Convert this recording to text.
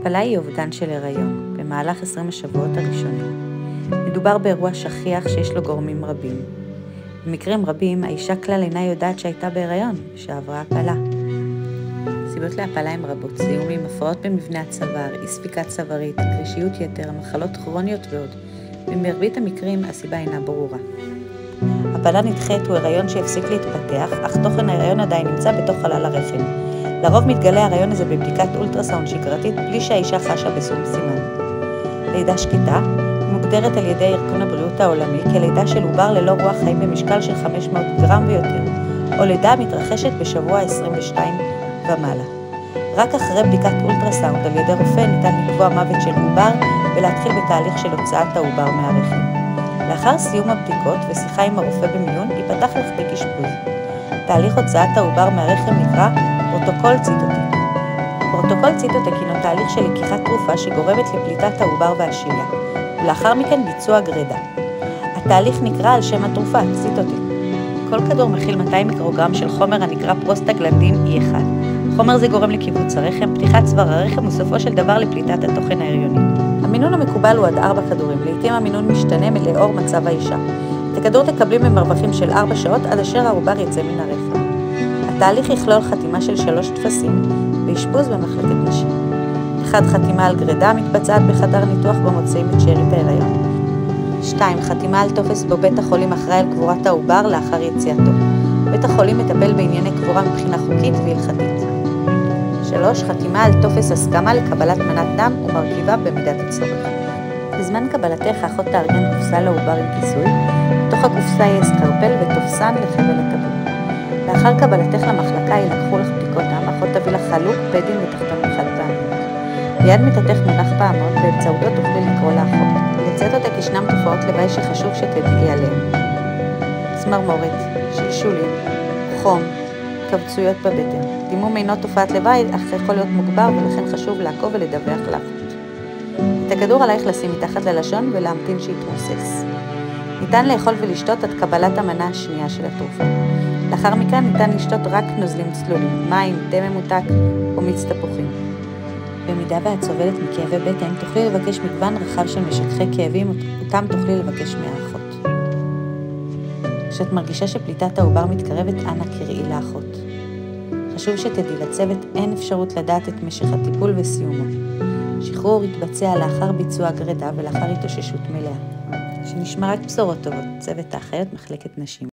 הפלה היא אובדן של הריון, במהלך 20 השבועות הראשונים. מדובר באירוע שכיח שיש לו גורמים רבים. במקרים רבים, האישה כלל אינה יודעת שהייתה בהיריון, שעברה הפלה. סיבות להפלה הן רבות, זיהומים, הפרעות במבנה הצוואר, אי ספיקה צווארית, קרישיות יתר, מחלות כרוניות ועוד. במרבית המקרים הסיבה אינה ברורה. הפלה נדחית הוא הריון שהפסיק להתפתח, אך תוכן ההריון עדיין נמצא בתוך חלל הרחם. לרוב מתגלה ההריון הזה בבדיקת אולטרסאונד שגרתית בלי שהאישה חשה בשום סימן. לידה שקטה מוגדרת על ידי ארגון הבריאות העולמי כלידה של עובר ללא רוח חיים במשקל של 500 גרם ויותר, או לידה מתרחשת בשבוע 22 ומעלה. רק אחרי בדיקת אולטרסאונד על ידי רופא ניתן לקבוע מוות של עובר ולהתחיל בתהליך של הוצאת העובר מהרחם. לאחר סיום הבדיקות ושיחה עם הרופא במיון ייפתח לך תיק אשפוז. תהליך הוצאת העובר מהרחם נקרא פרוטוקול ציטוטק. פרוטוקול ציטוטק הינו תהליך של לקיחת תרופה שגורמת לפליטת העובר והשליה, ולאחר מכן ביצוע גרידה. התהליך נקרא על שם התרופה, ציטוטק. כל כדור מכיל 200 מיקרוגרם של חומר הנקרא פרוסטגלנדין E1. חומר זה גורם לכיווץ הרחם, פתיחת צוואר הרחם וסופו של דבר לפליטת התוכן ההריוני. המינון המקובל הוא עד 4 כדורים, לעתים המינון משתנה לאור מצב האישה. את הכדור תקבלים במרווחים של 4 שעות עד אשר העובר יצא מן הרחם. התהליך יכלול חתימה של 3 טפסים ואשפוז במחלקת נשים. 1. חתימה על גרידה מתבצעת בחדר ניתוח בו מוצאים את שארית ההיריון. 2. חתימה על טופס בו בית החולים אחראי על קבורת העובר לאחר יציאתו. בית החולים מטפל בענייני קבורה מבחינה חוקית והלכתית. 3. חתימה על טופס הסכמה לקבלת מנת דם ומרכיבה במידת הצורך. בזמן קבלתך האחות תארגן קופסה לעובר עם כיסוי, בתוך הקופסה יהיה סקרפל ותופסן לחבל הטבור. לאחר קבלתך למחלקה ילקחו לך בדיקות דם, האחות תביא לך חלוק, פדים ותחתון חד פעמיות. ביד מיטתך מונח פעמון, באמצעותו תוכלי לקרוא לאחות. לציטוטק ישנם תופעות לוואי שחשוב שתדעי עליהן. צמרמורת, שלשולים, חום, התכווצויות בבטן. דימום אינו תופעת לוואי, אך יכול להיות מוגבר ולכן חשוב לעקוב ולדווח לאחות. את הכדור עלייך לשים מתחת ללשון ולהמתין שיתמוסס. ניתן לאכול ולשתות עד קבלת המנה השנייה של התרופה. לאחר מכן ניתן לשתות רק נוזלים צלולים, מים, תה ממותק או מיץ תפוחים. במידה ואת סובלת מכאבי בטן, תוכלי לבקש מגוון רחב של משככי כאבים, אותם תוכלי לבקש מהאחות. כשאת מרגישה שפליטת העובר מתקרבת, אנא קראי לאחות. חשוב שתדעי, לצוות אין אפשרות לדעת את משך הטיפול וסיומו. שחרור יתבצע לאחר ביצוע גרידה ולאחר התאוששות מלאה. שנשמע רק בשורות טובות, צוות האחיות מחלקת נשים.